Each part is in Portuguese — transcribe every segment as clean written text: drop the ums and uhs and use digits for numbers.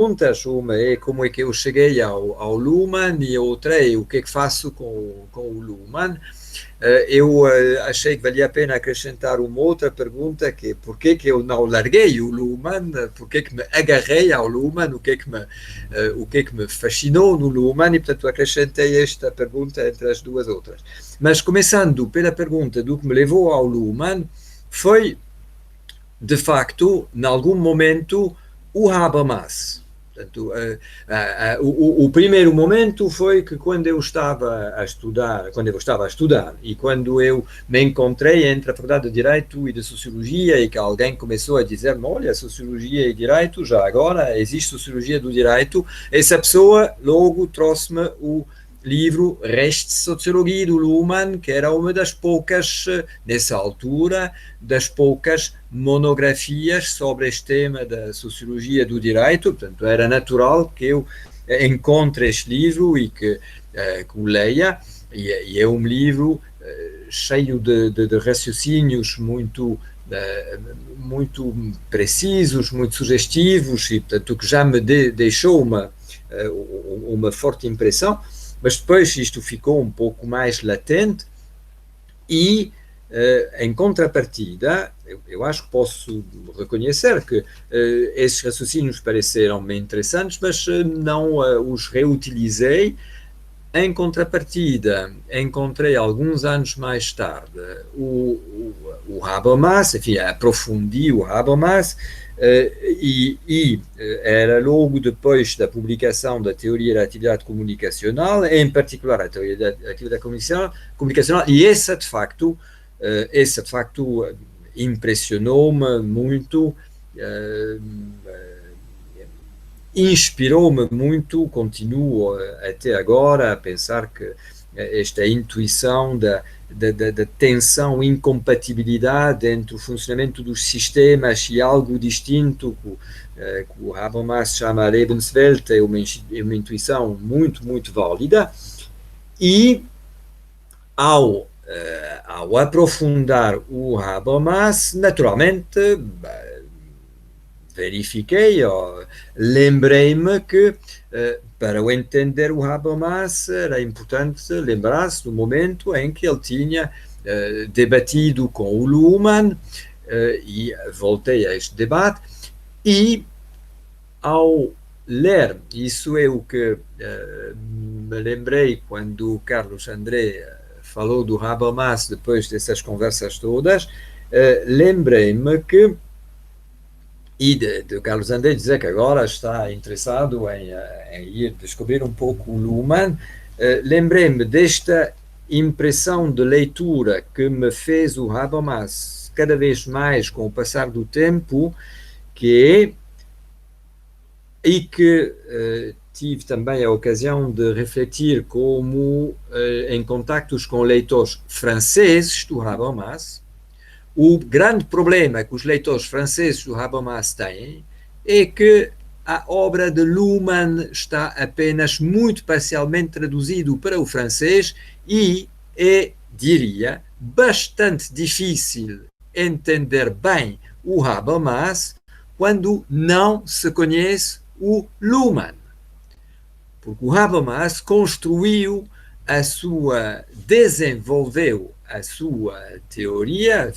perguntas. Uma é como é que eu cheguei ao Luhmann e a outra é o que é que faço com o Luhmann. Eu achei que valia a pena acrescentar uma outra pergunta, que é por que eu não larguei o Luhmann, por que me agarrei ao Luhmann, o que me fascinou no Luhmann, e portanto acrescentei esta pergunta entre as duas outras. Mas começando pela pergunta do que me levou ao Luhmann, foi de facto, em algum momento, o Habermas. Portanto, o primeiro momento foi que quando eu estava a estudar e quando eu me encontrei entre a Faculdade de Direito e de Sociologia e que alguém começou a dizer-me, olha, Sociologia e Direito, já agora existe Sociologia do Direito, essa pessoa logo trouxe-me o livro Rechtssociologie do Luhmann, que era uma das poucas, nessa altura, das poucas monografias sobre este tema da sociologia do direito. Portanto, era natural que eu encontre este livro e que o leia, e é um livro cheio de raciocínios muito precisos, muito sugestivos, e portanto que já me deixou uma forte impressão. Mas depois isto ficou um pouco mais latente e, em contrapartida, eu acho que posso reconhecer que esses raciocínios pareceram-me interessantes, mas não os reutilizei. Em contrapartida, encontrei alguns anos mais tarde o Habermas, enfim, aprofundi o Habermas, e era logo depois da publicação da teoria da atividade comunicacional, em particular a teoria da atividade comunicacional, e essa de facto impressionou-me muito, inspirou-me muito, continuo até agora a pensar que esta intuição da tensão, incompatibilidade entre o funcionamento dos sistemas e algo distinto, que o Habermas chama Lebenswelt, é uma intuição muito, muito válida. E ao aprofundar o Habermas, naturalmente, verifiquei, lembrei-me que para eu entender o Habermas era importante lembrar-se do momento em que ele tinha debatido com o Luhmann, e voltei a este debate, e ao ler, isso é o que me lembrei quando o Carlos André falou do Habermas depois dessas conversas todas, lembrei-me que e de Carlos André dizer que agora está interessado em ir descobrir um pouco o Luhmann, lembrei-me desta impressão de leitura que me fez o Habermas cada vez mais com o passar do tempo, que é, e que tive também a ocasião de refletir como em contactos com leitores franceses do Habermas. O grande problema que os leitores franceses do Habermas têm é que a obra de Luhmann está apenas muito parcialmente traduzido para o francês e é, diria, bastante difícil entender bem o Habermas quando não se conhece o Luhmann. Porque o Habermas desenvolveu a sua teoria,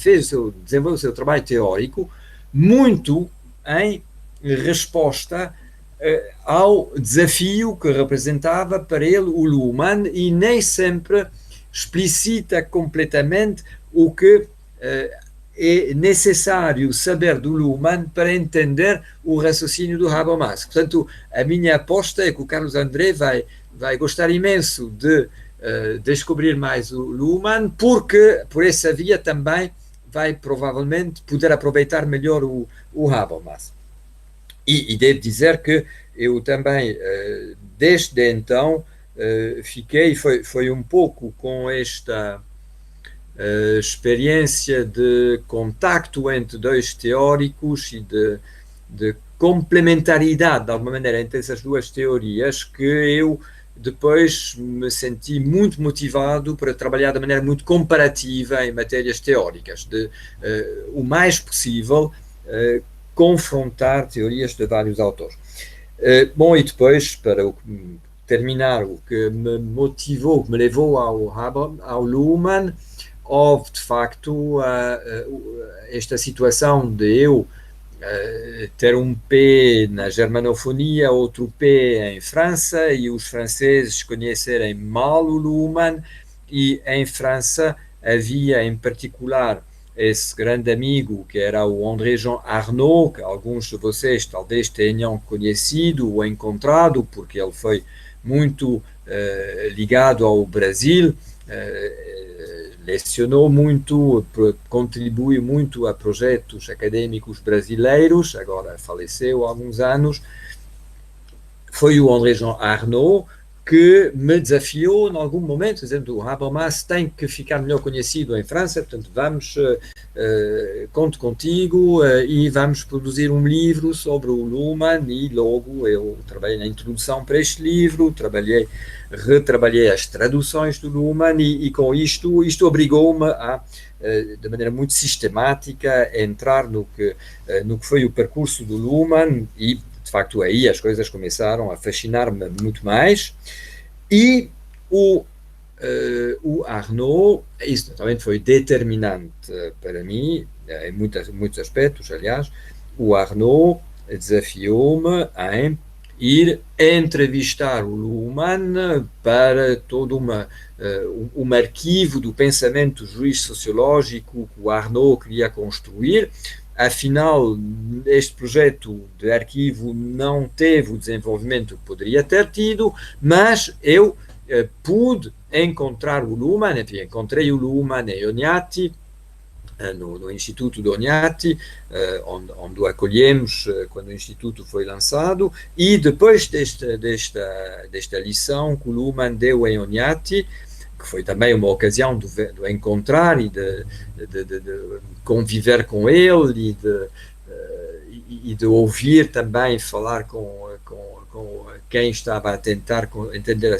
desenvolveu o seu trabalho teórico muito em resposta ao desafio que representava para ele o Luhmann, e nem sempre explicita completamente o que é necessário saber do Luhmann para entender o raciocínio do Habermas. Portanto, a minha aposta é que o Carlos André vai gostar imenso de descobrir mais o Luhmann, porque por essa via também vai provavelmente poder aproveitar melhor o Habermas. E devo dizer que eu também, desde então, foi um pouco com esta experiência de contacto entre dois teóricos e de complementaridade, de alguma maneira, entre essas duas teorias, que eu depois me senti muito motivado para trabalhar de maneira muito comparativa em matérias teóricas, o mais possível confrontar teorias de vários autores. Bom, e depois, para terminar, o que me motivou, o que me levou ao Luhmann, houve de facto esta situação de eu ter um pé na germanofonia, outro pé em França, e os franceses conhecerem mal o Luhmann, e em França havia em particular esse grande amigo que era o André-Jean Arnaud, que alguns de vocês talvez tenham conhecido ou encontrado, porque ele foi muito ligado ao Brasil, lecionou muito, contribuiu muito a projetos acadêmicos brasileiros, agora faleceu há alguns anos. Foi o André-Jean Arnaud que me desafiou em algum momento, dizendo: o Habermas tem que ficar melhor conhecido em França, portanto vamos, conto contigo e vamos produzir um livro sobre o Luhmann. E logo eu trabalhei na introdução para este livro, retrabalhei as traduções do Luhmann e com isto obrigou-me a, de maneira muito sistemática, entrar no que foi o percurso do Luhmann, e de facto aí as coisas começaram a fascinar-me muito mais. E o Arnaud, isso naturalmente foi determinante para mim, em muitos aspectos, aliás. O Arnaud desafiou-me em ir entrevistar o Luhmann para todo um arquivo do pensamento juiz-sociológico que o Arnaud queria construir. Afinal, este projeto de arquivo não teve o desenvolvimento que poderia ter tido, mas eu pude encontrar o Luhmann, enfim, encontrei o Luhmann em Ognati, no Instituto de Ognati, onde o acolhemos quando o Instituto foi lançado, e depois desta lição que o Luhmann deu em Ognati, que foi também uma ocasião de encontrar e de conviver com ele e de ouvir também falar com quem estava a tentar entender a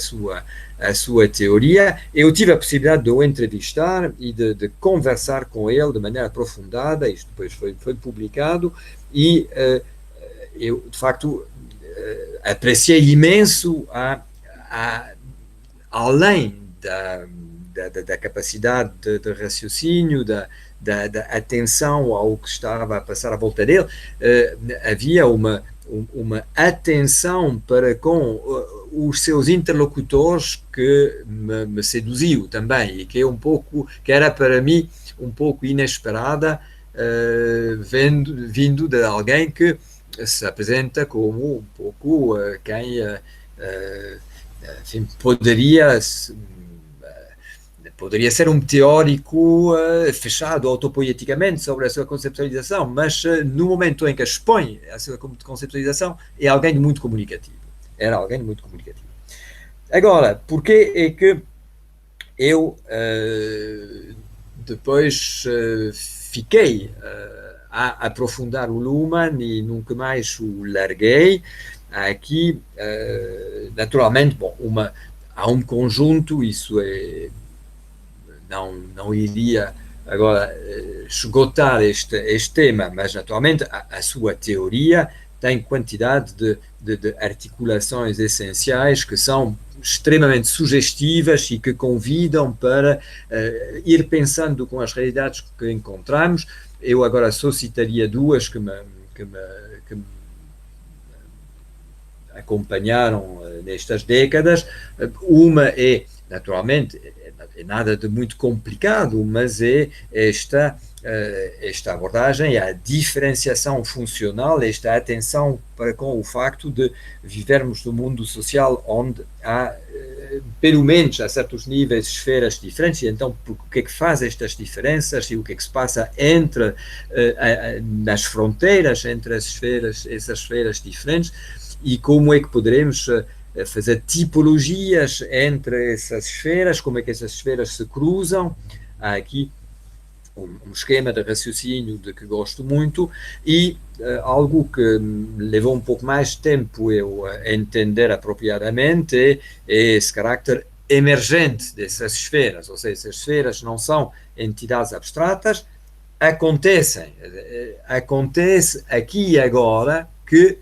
sua teoria. Eu tive a possibilidade de o entrevistar e de conversar com ele de maneira aprofundada. Isto depois foi publicado, e eu, de facto, apreciei imenso além da capacidade de raciocínio, da atenção ao que estava a passar à volta dele, havia uma atenção para com os seus interlocutores que me seduziu também, e que era para mim um pouco inesperada, vindo de alguém que se apresenta como um pouco quem enfim, poderia ser um teórico fechado autopoieticamente sobre a sua conceptualização, mas no momento em que expõe a sua conceptualização, é alguém muito comunicativo. Era alguém muito comunicativo. Agora, porquê é que eu depois fiquei a aprofundar o Luhmann e nunca mais o larguei? Aqui, naturalmente, bom, há um conjunto, isso é... Não iria agora esgotar este tema, mas naturalmente a sua teoria tem quantidade de articulações essenciais que são extremamente sugestivas e que convidam para ir pensando com as realidades que encontramos. Eu agora só citaria duas que me acompanharam nestas décadas. Uma é, naturalmente, é nada de muito complicado, mas é esta abordagem, a diferenciação funcional, esta atenção para com o facto de vivermos num mundo social onde há, pelo menos a certos níveis, esferas diferentes. E então, o que é que faz estas diferenças e o que é que se passa nas fronteiras entre essas esferas diferentes, e como é que poderemos fazer tipologias entre essas esferas, como é que essas esferas se cruzam. Há aqui um esquema de raciocínio de que gosto muito, e algo que me levou um pouco mais de tempo eu entender apropriadamente é esse carácter emergente dessas esferas, ou seja, essas esferas não são entidades abstratas, acontece aqui e agora que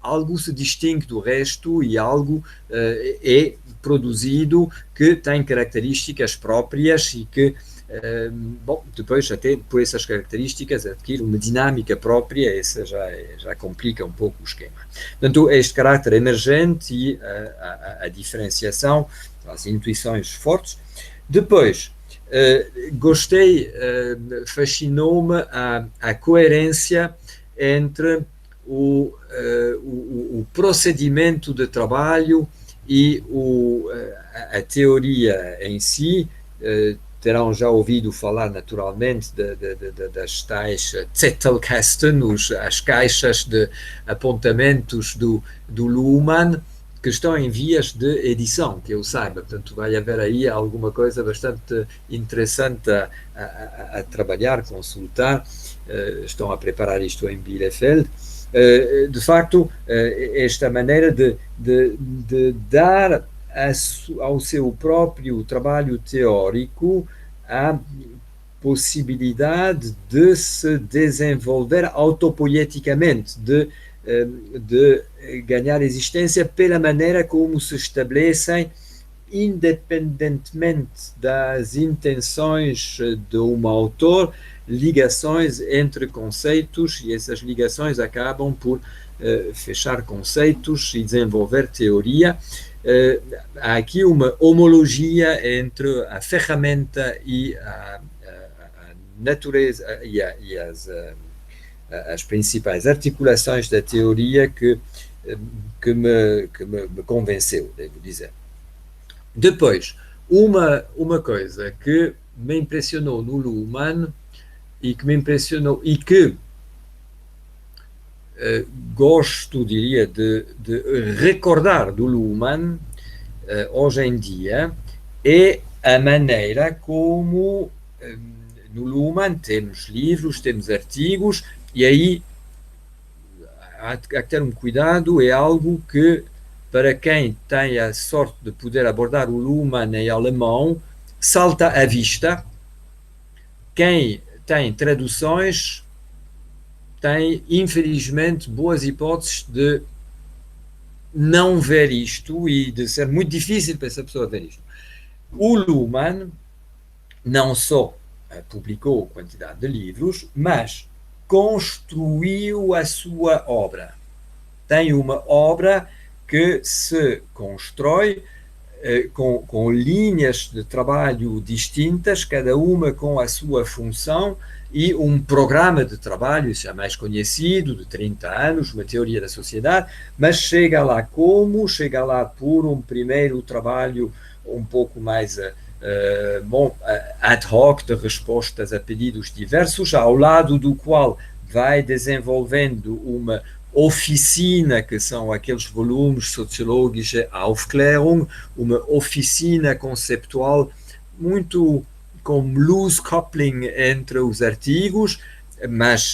algo se distingue do resto e algo é produzido que tem características próprias e que, bom, depois até por essas características adquire uma dinâmica própria, essa já complica um pouco o esquema. Portanto, este caráter emergente e a diferenciação, as intuições fortes. Depois, gostei, fascinou-me a coerência entre o procedimento de trabalho e a teoria em si. Terão já ouvido falar naturalmente das tais Zettelkasten, as caixas de apontamentos do Luhmann, que estão em vias de edição, que eu saiba. Portanto, vai haver aí alguma coisa bastante interessante a trabalhar, consultar. Estão a preparar isto em Bielefeld. De facto, esta maneira de dar ao seu próprio trabalho teórico a possibilidade de se desenvolver autopoieticamente, de ganhar existência pela maneira como se estabelecem, independentemente das intenções de um autor, ligações entre conceitos, e essas ligações acabam por fechar conceitos e desenvolver teoria. Há aqui uma homologia entre a ferramenta e a natureza e as principais articulações da teoria que me convenceu, devo dizer. Depois, uma coisa que me impressionou no Luhmann e que me impressionou e que gosto, diria, de recordar do Luhmann hoje em dia é a maneira como no Luhmann temos livros, temos artigos, e aí há que ter um cuidado, é algo que, para quem tem a sorte de poder abordar o Luhmann em alemão, salta à vista. Quem tem traduções tem, infelizmente, boas hipóteses de não ver isto e de ser muito difícil para essa pessoa ver isto. O Luhmann não só publicou quantidade de livros, mas construiu a sua obra. Tem uma obra que se constrói com linhas de trabalho distintas, cada uma com a sua função, e um programa de trabalho, isso é mais conhecido, de 30 anos, uma teoria da sociedade, mas chega lá como? Chega lá por um primeiro trabalho um pouco mais ad hoc, de respostas a pedidos diversos, ao lado do qual vai desenvolvendo uma oficina, que são aqueles volumes sociológicos, Aufklärung, uma oficina conceptual muito com loose coupling entre os artigos, mas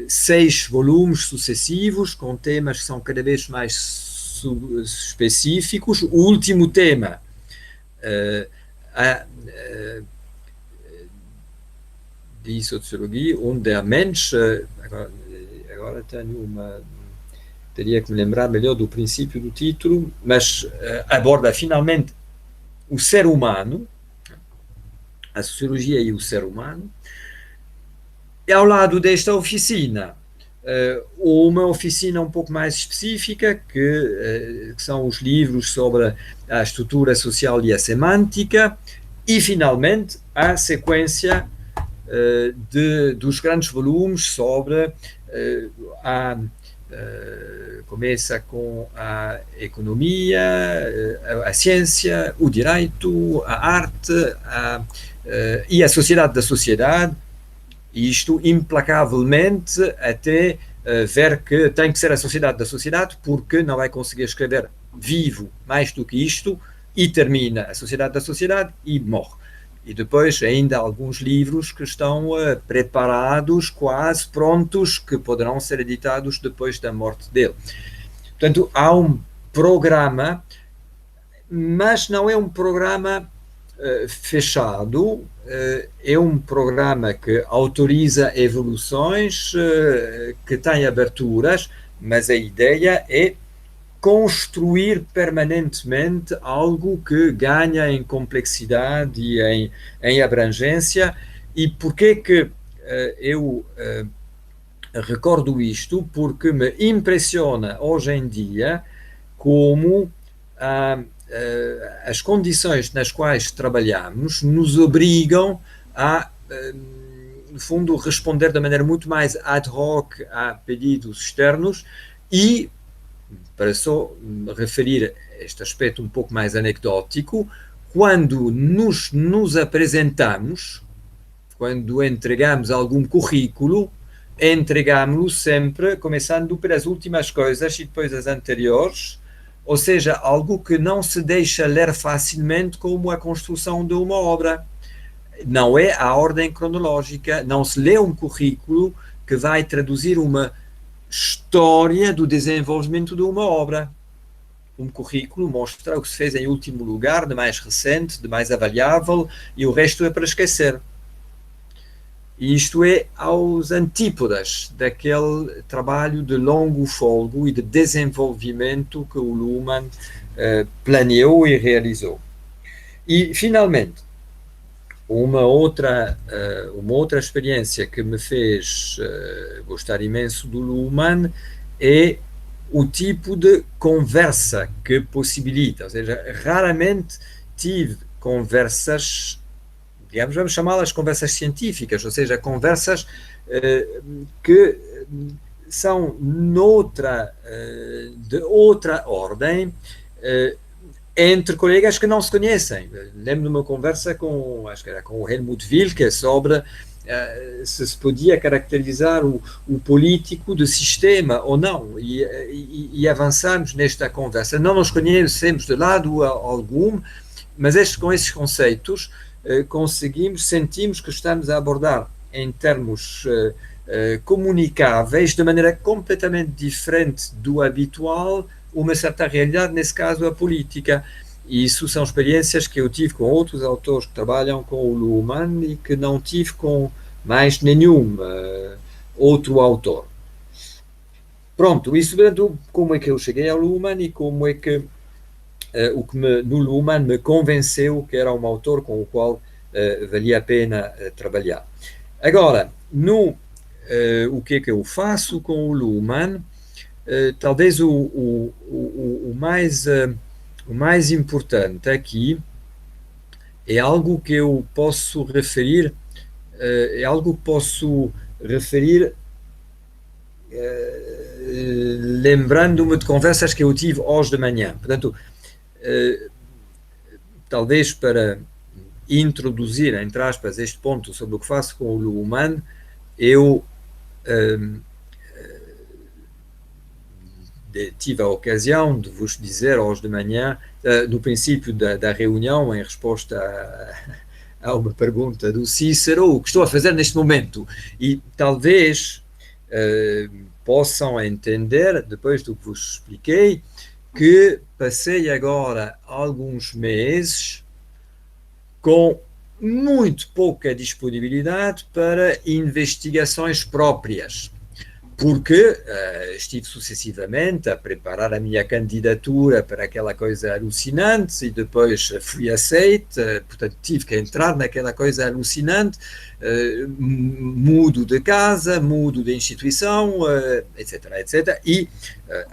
6 volumes sucessivos, com temas que são cada vez mais específicos. O último tema, die Soziologie und der Mensch, agora teria que me lembrar melhor do princípio do título, mas aborda finalmente o ser humano, a sociologia e o ser humano. E ao lado desta oficina, uma oficina um pouco mais específica, que são os livros sobre a estrutura social e a semântica, e finalmente a sequência dos grandes volumes sobre começa com a economia, a ciência, o direito, a arte e a sociedade da sociedade, isto implacavelmente até ver que tem que ser a sociedade da sociedade, porque não vai conseguir escrever vivo mais do que isto, e termina a sociedade da sociedade e morre. E depois ainda alguns livros que estão preparados, quase prontos, que poderão ser editados depois da morte dele. Portanto, há um programa, mas não é um programa fechado, é um programa que autoriza evoluções, que tem aberturas, mas a ideia é construir permanentemente algo que ganha em complexidade e em abrangência. E porquê que eu recordo isto? Porque me impressiona hoje em dia como as condições nas quais trabalhamos nos obrigam a, no fundo, responder de maneira muito mais ad hoc a pedidos externos e, para só me referir a este aspecto um pouco mais anecdótico, quando nos apresentamos, quando entregamos algum currículo, entregamos-lo sempre começando pelas últimas coisas e depois as anteriores, ou seja, algo que não se deixa ler facilmente como a construção de uma obra. Não é a ordem cronológica, não se lê um currículo que vai traduzir uma história do desenvolvimento de uma obra. Um currículo mostra o que se fez em último lugar, de mais recente, de mais avaliável, e o resto é para esquecer. E isto é aos antípodas daquele trabalho de longo folgo e de desenvolvimento que o Luhmann planeou e realizou. E, finalmente, uma outra experiência que me fez gostar imenso do Luhmann é o tipo de conversa que possibilita. Ou seja, raramente tive conversas, digamos, vamos chamá-las conversas científicas, ou seja, conversas que são de outra ordem, entre colegas que não se conhecem. Lembro de uma conversa acho que era com o Helmut Wilke, sobre se podia caracterizar o político de sistema ou não, e avançamos nesta conversa. Não nos conhecemos de lado algum, mas com esses conceitos sentimos que estamos a abordar em termos comunicáveis, de maneira completamente diferente do habitual, uma certa realidade, nesse caso a política. E isso são experiências que eu tive com outros autores que trabalham com o Luhmann e que não tive com mais nenhum outro autor. Pronto, isso como é que eu cheguei ao Luhmann e como é que o que no Luhmann me convenceu que era um autor com o qual valia a pena trabalhar. Agora, o que é que eu faço com o Luhmann? Talvez o mais importante aqui é algo que eu posso referir, lembrando-me de conversas que eu tive hoje de manhã. Portanto, talvez para introduzir, entre aspas, este ponto sobre o que faço com o Luhmann, eu tive a ocasião de vos dizer hoje de manhã, no princípio da reunião, em resposta a uma pergunta do Cícero, o que estou a fazer neste momento. E talvez possam entender, depois do que vos expliquei, que passei agora alguns meses com muito pouca disponibilidade para investigações próprias, porque estive sucessivamente a preparar a minha candidatura para aquela coisa alucinante e depois fui aceite, portanto tive que entrar naquela coisa alucinante, mudo de casa, mudo de instituição, etc, etc, e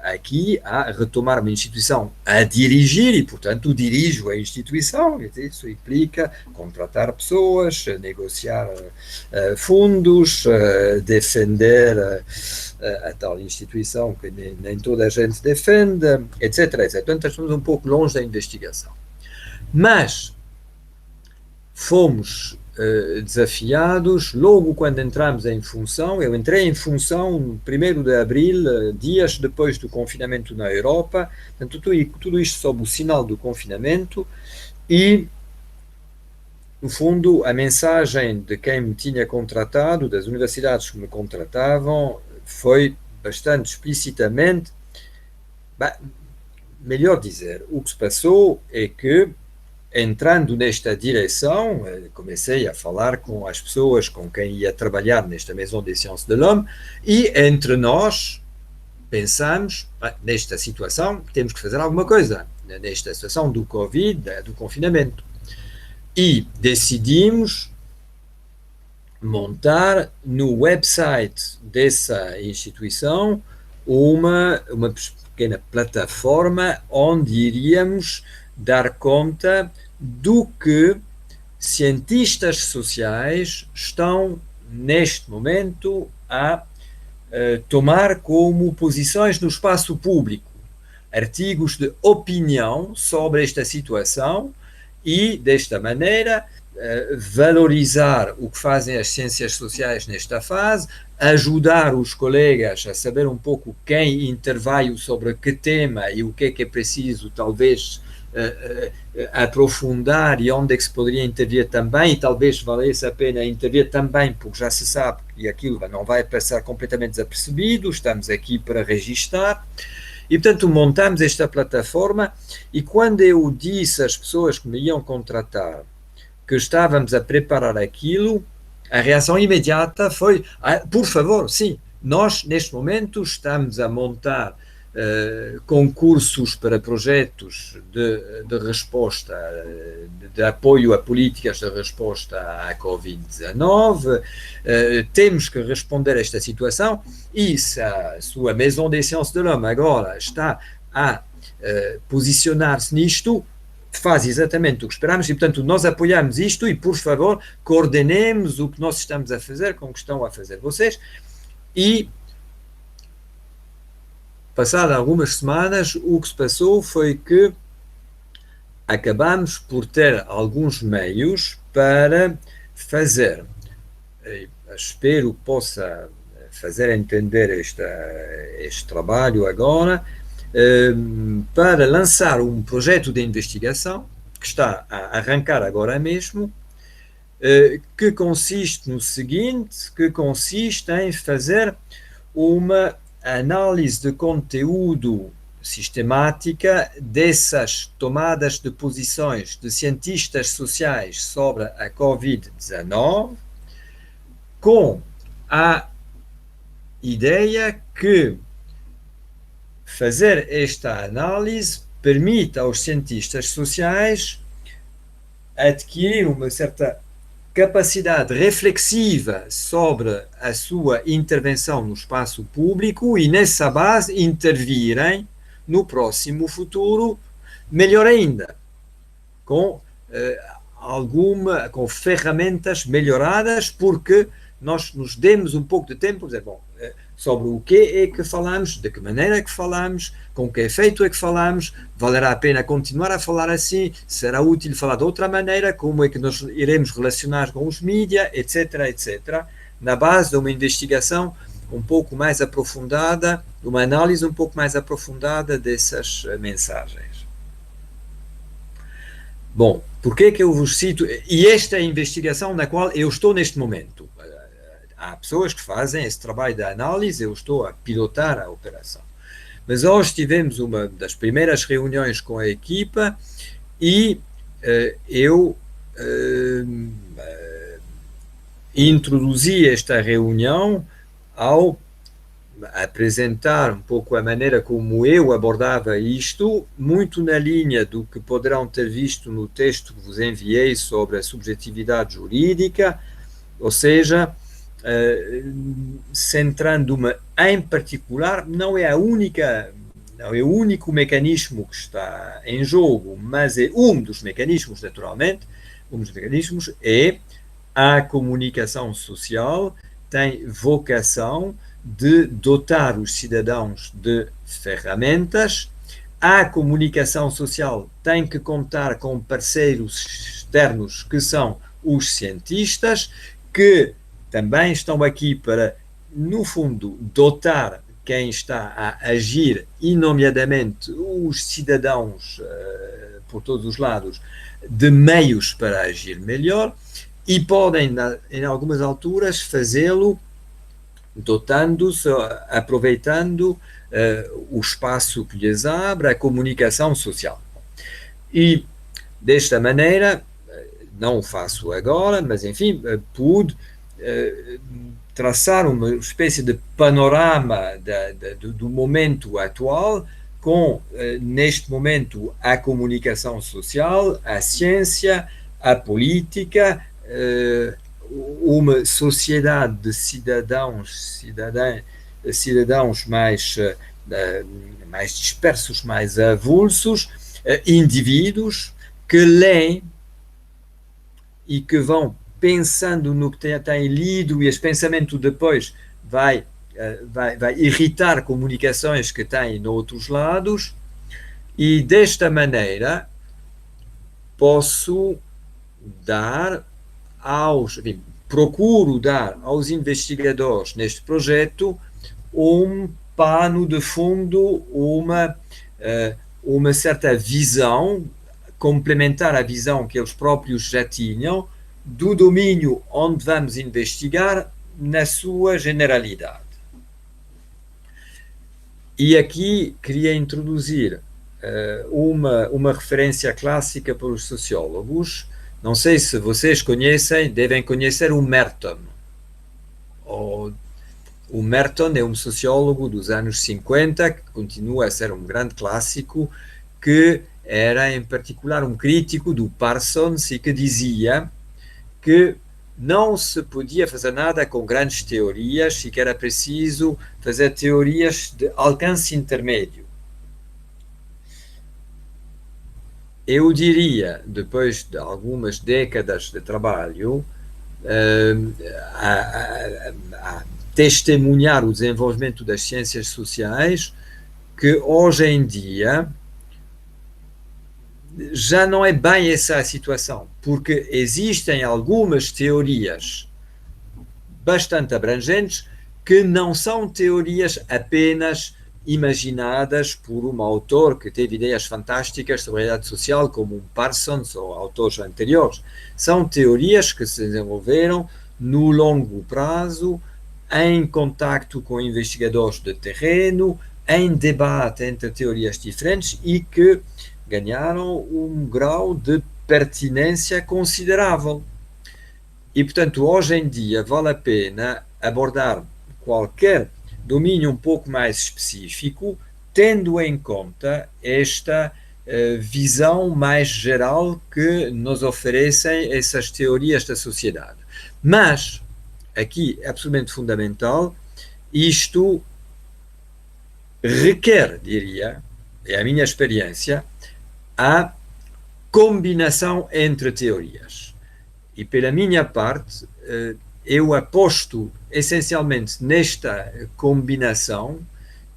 aqui a retomar uma instituição a dirigir e, portanto, dirijo a instituição, isso implica contratar pessoas, negociar fundos, defender a tal instituição que nem toda a gente defende, etc, etc. Portanto, estamos um pouco longe da investigação. Mas fomos desafiados, logo quando entramos em função, eu entrei em função no 1º de abril, dias depois do confinamento na Europa, portanto, tudo isto sob o sinal do confinamento, e, no fundo, a mensagem de quem me tinha contratado, das universidades que me contratavam, foi bastante explicitamente, melhor dizer, o que se passou é que, entrando nesta direção, comecei a falar com as pessoas com quem ia trabalhar nesta Maison des Sciences de l'Homme, e entre nós pensamos, nesta situação, temos que fazer alguma coisa, nesta situação do Covid, do confinamento. E decidimos montar no website dessa instituição uma pequena plataforma onde iríamos dar conta do que cientistas sociais estão, neste momento, a tomar como posições no espaço público, artigos de opinião sobre esta situação e, desta maneira, valorizar o que fazem as ciências sociais nesta fase, ajudar os colegas a saber um pouco quem interveio sobre que tema e o que é preciso, talvez, aprofundar e onde é que se poderia intervir também, e talvez valesse a pena intervir também, porque já se sabe que aquilo não vai passar completamente desapercebido, estamos aqui para registar. E, portanto, montamos esta plataforma e quando eu disse às pessoas que me iam contratar que estávamos a preparar aquilo, a reação imediata foi, por favor, sim, nós neste momento estamos a montar concursos para projetos de resposta, de apoio a políticas de resposta à Covid-19, temos que responder a esta situação e se a sua Maison des Sciences de l'Homme agora está a posicionar-se nisto, faz exatamente o que esperamos e, portanto, nós apoiamos isto e, por favor, coordenemos o que nós estamos a fazer com o que estão a fazer vocês. E, passadas algumas semanas, o que se passou foi que acabamos por ter alguns meios para fazer, espero que possa fazer entender este trabalho agora, para lançar um projeto de investigação que está a arrancar agora mesmo, que consiste no seguinte, que consiste em fazer uma análise de conteúdo sistemática dessas tomadas de posições de cientistas sociais sobre a Covid-19, com a ideia que fazer esta análise permite aos cientistas sociais adquirir uma certa capacidade reflexiva sobre a sua intervenção no espaço público e, nessa base, intervirem no próximo futuro, melhor ainda, com com ferramentas melhoradas, porque nós nos demos um pouco de tempo, dizer, bom, sobre o que é que falamos, de que maneira é que falamos, com que efeito é que falamos, valerá a pena continuar a falar assim, será útil falar de outra maneira, como é que nós iremos relacionar com os mídias, etc, etc, na base de uma investigação um pouco mais aprofundada, de uma análise um pouco mais aprofundada dessas mensagens. Bom, por que é que eu vos cito? E esta é a investigação na qual eu estou neste momento. Há pessoas que fazem esse trabalho de análise, eu estou a pilotar a operação. Mas hoje tivemos uma das primeiras reuniões com a equipa e eu introduzi esta reunião ao apresentar um pouco a maneira como eu abordava isto, muito na linha do que poderão ter visto no texto que vos enviei sobre a subjetividade jurídica, ou seja, centrando-me em particular, não é o único mecanismo que está em jogo, mas é um dos mecanismos, naturalmente, um dos mecanismos é a comunicação social, tem vocação de dotar os cidadãos de ferramentas. A comunicação social tem que contar com parceiros externos que são os cientistas, que também estão aqui para, no fundo, dotar quem está a agir, e nomeadamente os cidadãos por todos os lados, de meios para agir melhor, e podem, em algumas alturas, fazê-lo dotando-se, aproveitando o espaço que lhes abre, a comunicação social. E, desta maneira, não o faço agora, mas, enfim, pude traçar uma espécie de panorama do momento atual, com, neste momento, a comunicação social, a ciência, a política, uma sociedade de cidadãos mais dispersos, mais avulsos, indivíduos que leem e que vão pensando no que têm lido, e esse pensamento depois vai irritar comunicações que têm noutros lados, e desta maneira posso dar enfim, procuro dar aos investigadores neste projeto um pano de fundo, uma certa visão complementar à visão que eles próprios já tinham do domínio onde vamos investigar na sua generalidade. E aqui queria introduzir uma referência clássica para os sociólogos. Não sei se vocês conhecem, devem conhecer o Merton. O Merton é um sociólogo dos anos 50, que continua a ser um grande clássico, que era em particular um crítico do Parsons e que dizia que não se podia fazer nada com grandes teorias e que era preciso fazer teorias de alcance intermédio. Eu diria, depois de algumas décadas de trabalho, a testemunhar o desenvolvimento das ciências sociais, que hoje em dia já não é bem essa a situação, porque existem algumas teorias bastante abrangentes que não são teorias apenas imaginadas por um autor que teve ideias fantásticas sobre a realidade social, como um Parsons ou autores anteriores. São teorias que se desenvolveram no longo prazo, em contacto com investigadores de terreno, em debate entre teorias diferentes e que ganharam um grau de pertinência considerável. E, portanto, hoje em dia vale a pena abordar qualquer domínio um pouco mais específico, tendo em conta esta visão mais geral que nos oferecem essas teorias da sociedade. Mas, aqui é absolutamente fundamental, isto requer, diria, é a minha experiência, a combinação entre teorias. E pela minha parte, eu aposto essencialmente nesta combinação,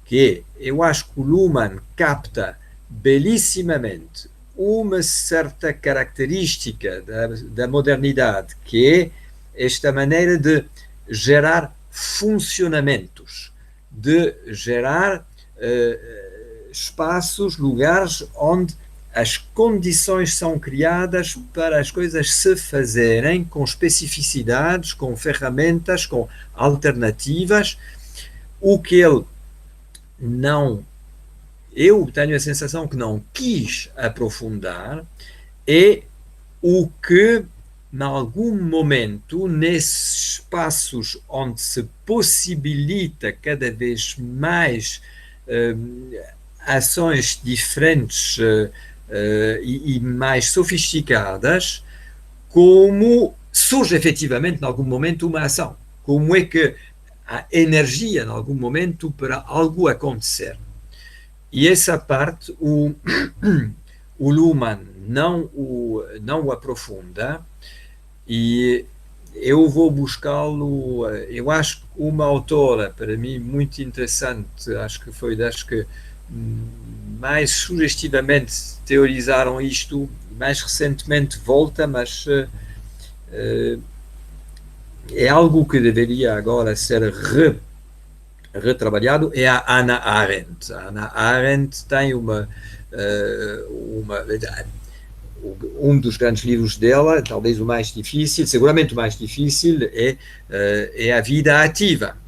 que eu acho que o Luhmann capta belíssimamente uma certa característica da modernidade, que é esta maneira de gerar funcionamentos, de gerar espaços, lugares onde as condições são criadas para as coisas se fazerem com especificidades, com ferramentas, com alternativas. O que ele não, eu tenho a sensação que não quis aprofundar, é o que, em algum momento, nesses espaços onde se possibilita cada vez mais ações diferentes e mais sofisticadas, como surge efetivamente, em algum momento, uma ação. Como é que há energia, em algum momento, para algo acontecer. E essa parte, o Luhmann não o aprofunda, e eu vou buscá-lo. Eu acho que uma autora, para mim, muito interessante, acho que foi das que mais sugestivamente teorizaram isto, mais recentemente volta, mas é algo que deveria agora ser retrabalhado, é a Hannah Arendt. A Hannah Arendt tem um dos grandes livros dela, talvez o mais difícil, seguramente o mais difícil, é A Vida Ativa.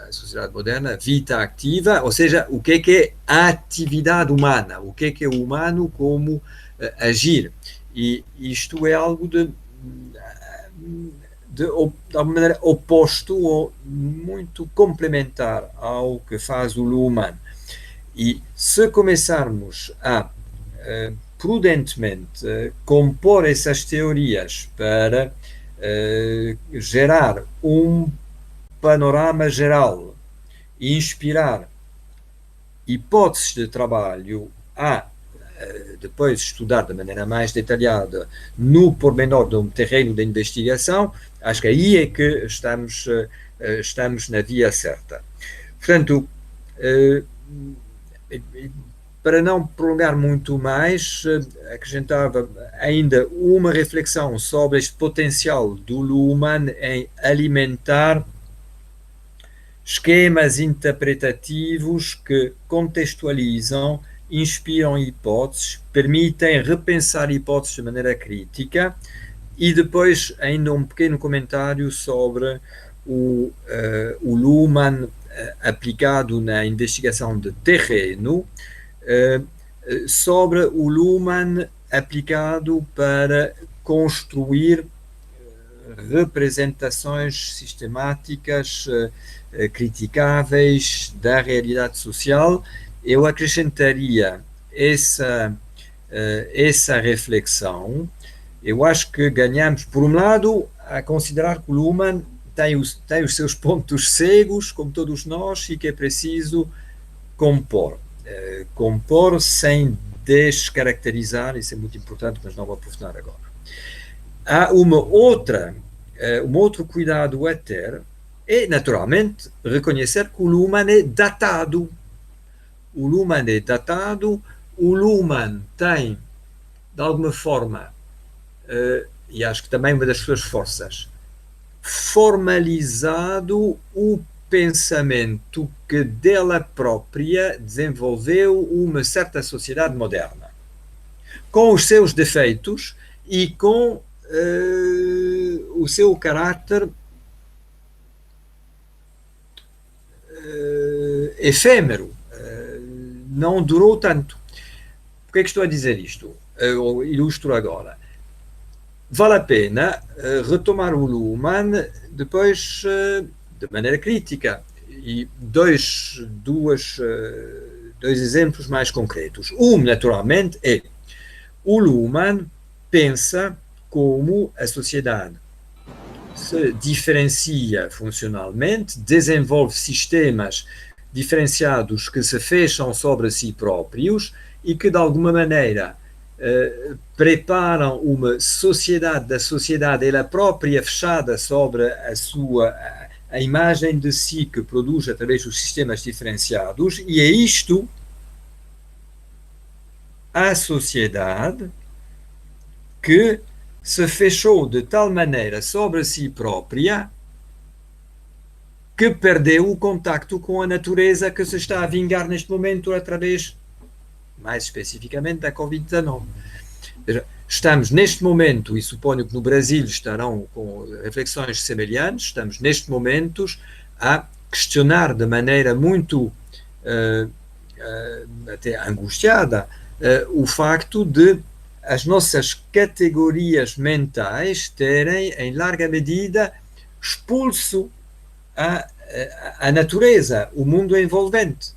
A sociedade moderna, vida ativa, ou seja, o que é a atividade humana, o que é o humano como de alguma maneira oposto ou muito complementar ao que faz o Luhmann. E se começarmos a prudentemente compor essas teorias para gerar um panorama geral e inspirar hipóteses de trabalho a depois estudar de maneira mais detalhada no pormenor de um terreno de investigação, acho que aí é que estamos na via certa. Portanto, para não prolongar muito mais, acrescentava ainda uma reflexão sobre este potencial do Luhmann em alimentar esquemas interpretativos que contextualizam, inspiram hipóteses, permitem repensar hipóteses de maneira crítica e depois ainda um pequeno comentário sobre o Luhmann aplicado na investigação de terreno, sobre o Luhmann aplicado para construir representações sistemáticas criticáveis da realidade social. Eu acrescentaria essa reflexão. Eu acho que ganhamos, por um lado, a considerar que o Luhmann tem os seus pontos cegos, como todos nós, e que é preciso compor. Compor sem descaracterizar, isso é muito importante, mas não vou aprofundar agora. Há um outro cuidado a ter, é, naturalmente, reconhecer que o Luhmann é datado. O Luhmann é datado, o Luhmann tem, de alguma forma, e acho que também uma das suas forças, formalizado o pensamento que dela própria desenvolveu uma certa sociedade moderna, com os seus defeitos e com o seu caráter efêmero. Não durou tanto. Por que é que estou a dizer isto? Eu ilustro agora. Vale a pena retomar o Luhmann depois de maneira crítica. E dois exemplos mais concretos. Naturalmente, é o Luhmann pensa como a sociedade se diferencia funcionalmente, desenvolve sistemas diferenciados que se fecham sobre si próprios e que, de alguma maneira, preparam uma sociedade da sociedade, ela própria fechada sobre a imagem de si que produz através dos sistemas diferenciados, e é isto a sociedade que se fechou de tal maneira sobre si própria que perdeu o contacto com a natureza que se está a vingar neste momento através, mais especificamente, da Covid-19. Estamos neste momento, e suponho que no Brasil estarão com reflexões semelhantes, estamos neste momento a questionar de maneira muito até angustiada o facto de as nossas categorias mentais terem, em larga medida, expulso a natureza, o mundo envolvente.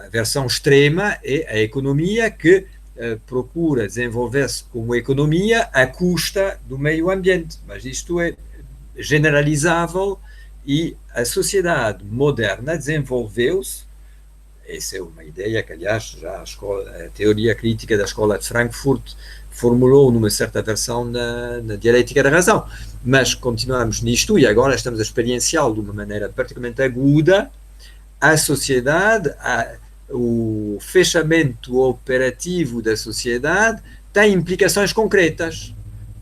A versão extrema é a economia que procura desenvolver-se como economia à custa do meio ambiente, mas isto é generalizável e a sociedade moderna desenvolveu-se. Essa é uma ideia que, aliás, já a teoria crítica da Escola de Frankfurt formulou numa certa versão na dialética da razão. Mas continuamos nisto e agora estamos a experienciá-lo de uma maneira particularmente aguda. A sociedade, o fechamento operativo da sociedade tem implicações concretas.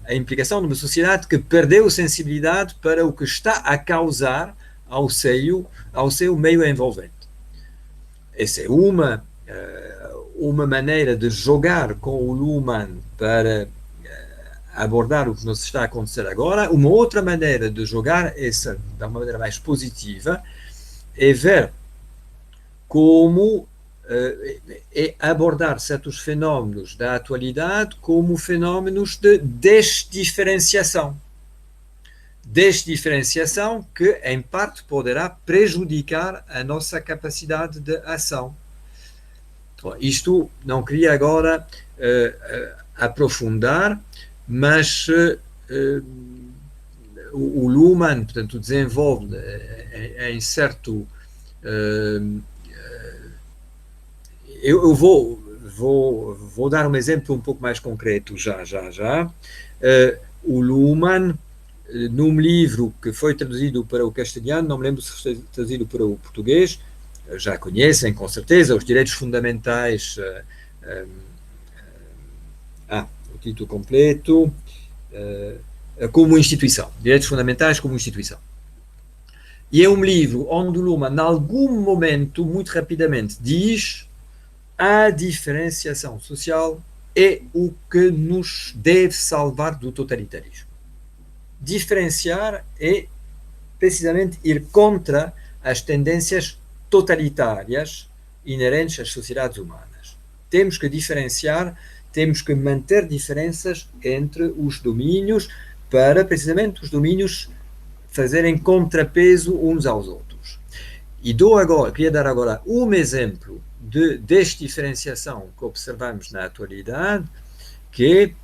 A implicação de uma sociedade que perdeu sensibilidade para o que está a causar ao seu meio envolvente. Essa é uma maneira de jogar com o Luhmann para abordar o que nos está a acontecer agora. Uma outra maneira de jogar, essa de uma maneira mais positiva, é ver como é abordar certos fenómenos da atualidade como fenómenos de desdiferenciação. desdiferenciação que, em parte, poderá prejudicar a nossa capacidade de ação. Bom, isto não queria agora aprofundar, mas o Luhmann, portanto, desenvolve em certo... eu vou dar um exemplo um pouco mais concreto já. O Luhmann, num livro que foi traduzido para o castelhano, não me lembro se foi traduzido para o português, já conhecem com certeza, os direitos fundamentais, o título completo, como instituição, direitos fundamentais como instituição. E é um livro onde o Luhmann, em algum momento, muito rapidamente, diz a diferenciação social é o que nos deve salvar do totalitarismo. Diferenciar é precisamente ir contra as tendências totalitárias inerentes às sociedades humanas. Temos que diferenciar, temos que manter diferenças entre os domínios para precisamente os domínios fazerem contrapeso uns aos outros. E queria dar agora um exemplo de desdiferenciação que observamos na atualidade, que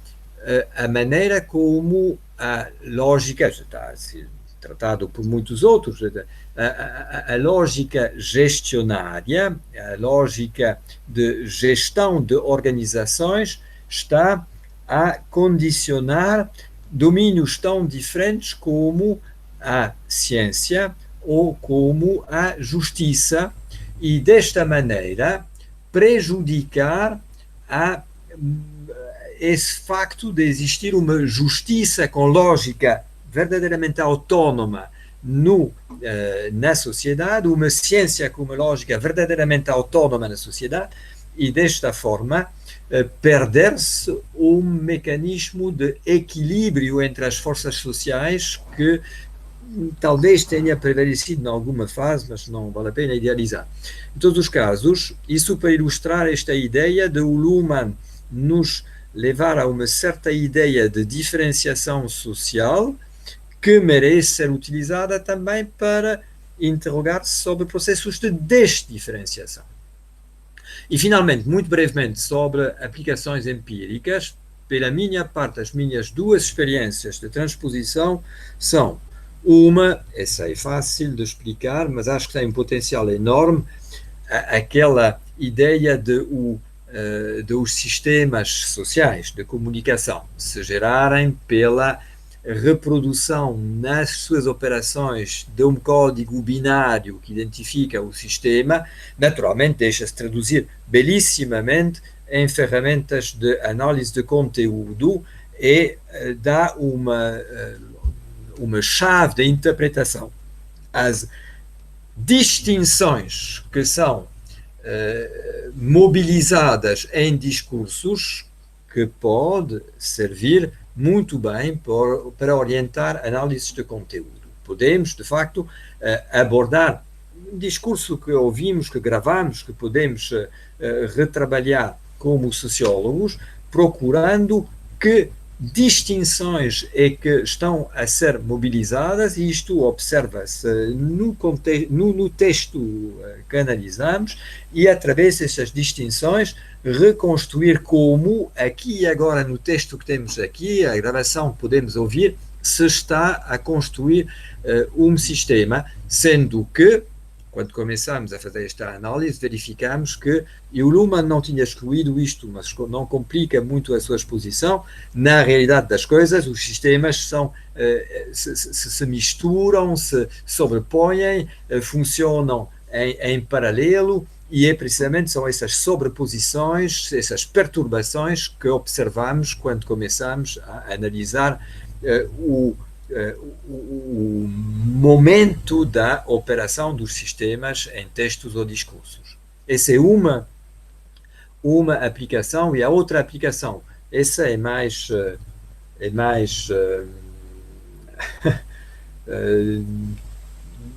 é a maneira como a lógica, está a ser tratado por muitos outros, a lógica gestionária, a lógica de gestão de organizações está a condicionar domínios tão diferentes como a ciência ou como a justiça, e desta maneira prejudicar esse facto de existir uma justiça com lógica verdadeiramente autónoma na sociedade, uma ciência com uma lógica verdadeiramente autónoma na sociedade, e desta forma perder-se um mecanismo de equilíbrio entre as forças sociais que talvez tenha prevalecido em alguma fase, mas não vale a pena idealizar. Em todos os casos, isso para ilustrar esta ideia de o Luhmann nos levar a uma certa ideia de diferenciação social que merece ser utilizada também para interrogar-se sobre processos de desdiferenciação. E, finalmente, muito brevemente, sobre aplicações empíricas, pela minha parte, as minhas duas experiências de transposição são uma, essa é fácil de explicar, mas acho que tem um potencial enorme, aquela ideia de os sistemas sociais de comunicação se gerarem pela reprodução nas suas operações de um código binário que identifica o sistema, naturalmente deixa-se traduzir belissimamente em ferramentas de análise de conteúdo e dá uma chave de interpretação. As distinções que são mobilizadas em discursos que pode servir muito bem para orientar análises de conteúdo. Podemos, de facto, abordar um discurso que ouvimos, que gravamos, que podemos retrabalhar como sociólogos, procurando que distinções é que estão a ser mobilizadas, e isto observa-se no texto que analisamos, e através dessas distinções reconstruir como, aqui e agora no texto que temos aqui, a gravação que podemos ouvir, se está a construir um sistema, sendo que, quando começamos a fazer esta análise, verificamos que o Luhmann não tinha excluído isto, mas não complica muito a sua exposição. Na realidade das coisas, os sistemas se misturam, se sobrepõem, funcionam em paralelo, e precisamente são essas sobreposições, essas perturbações que observamos quando começamos a analisar o momento da operação dos sistemas em textos ou discursos. Essa é uma aplicação, e a outra aplicação, essa é mais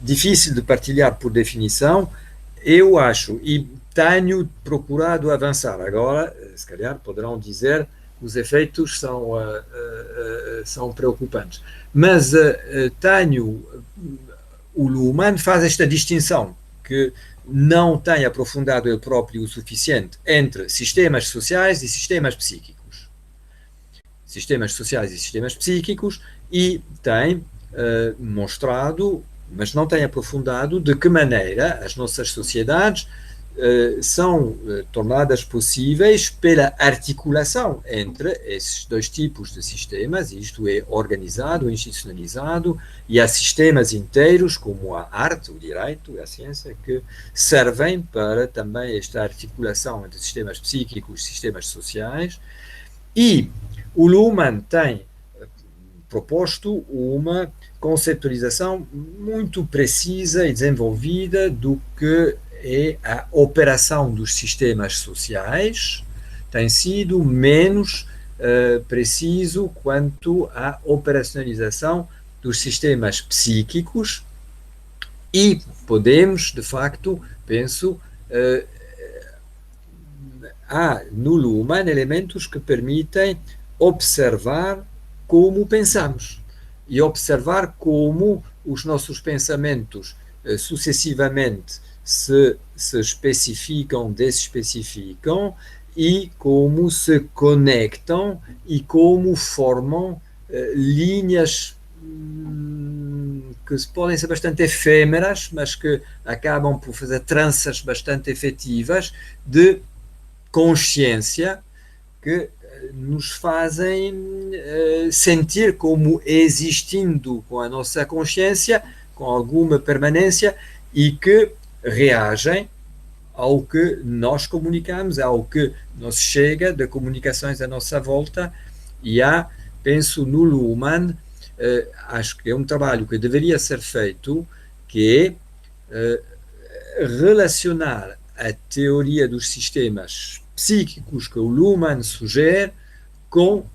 difícil de partilhar por definição, eu acho, e tenho procurado avançar. Agora, se calhar poderão dizer, os efeitos são preocupantes. Mas o Luhmann faz esta distinção, que não tem aprofundado ele próprio o suficiente entre sistemas sociais e sistemas psíquicos. Sistemas sociais e sistemas psíquicos, e tem mostrado, mas não tem aprofundado, de que maneira as nossas sociedades são tornadas possíveis pela articulação entre esses dois tipos de sistemas, isto é, organizado, institucionalizado, e há sistemas inteiros, como a arte, o direito, a ciência, que servem para também esta articulação entre sistemas psíquicos e sistemas sociais. E o Luhmann tem proposto uma conceptualização muito precisa e desenvolvida do que é a operação dos sistemas sociais, tem sido menos preciso quanto à operacionalização dos sistemas psíquicos, e podemos, de facto, penso, há no Luhmann elementos que permitem observar como pensamos e observar como os nossos pensamentos sucessivamente se especificam, desespecificam, e como se conectam e como formam linhas que podem ser bastante efêmeras, mas que acabam por fazer tranças bastante efetivas de consciência, que nos fazem sentir como existindo com a nossa consciência, com alguma permanência, e que reagem ao que nós comunicamos, ao que nos chega de comunicações à nossa volta. E há, penso no Luhmann, acho que é um trabalho que deveria ser feito, que é relacionar a teoria dos sistemas psíquicos que o Luhmann sugere com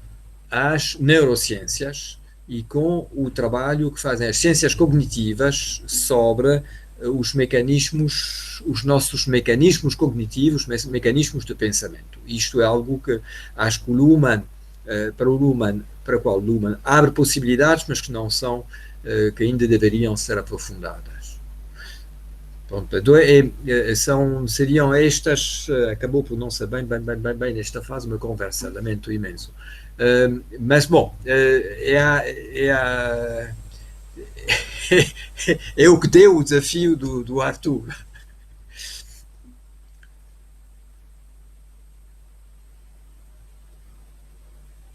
as neurociências e com o trabalho que fazem as ciências cognitivas sobre os mecanismos, os nossos mecanismos cognitivos, mecanismos de pensamento. Isto é algo que acho que o Luhmann, para o qual o Luhmann abre possibilidades, mas que não são, que ainda deveriam ser aprofundadas. Pronto, seriam estas, acabou por não ser bem nesta fase uma conversa, lamento imenso. Mas, bom, é o que deu o desafio do Arthur.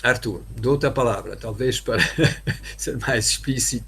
Arthur, dou-te a palavra, talvez para ser mais explícito.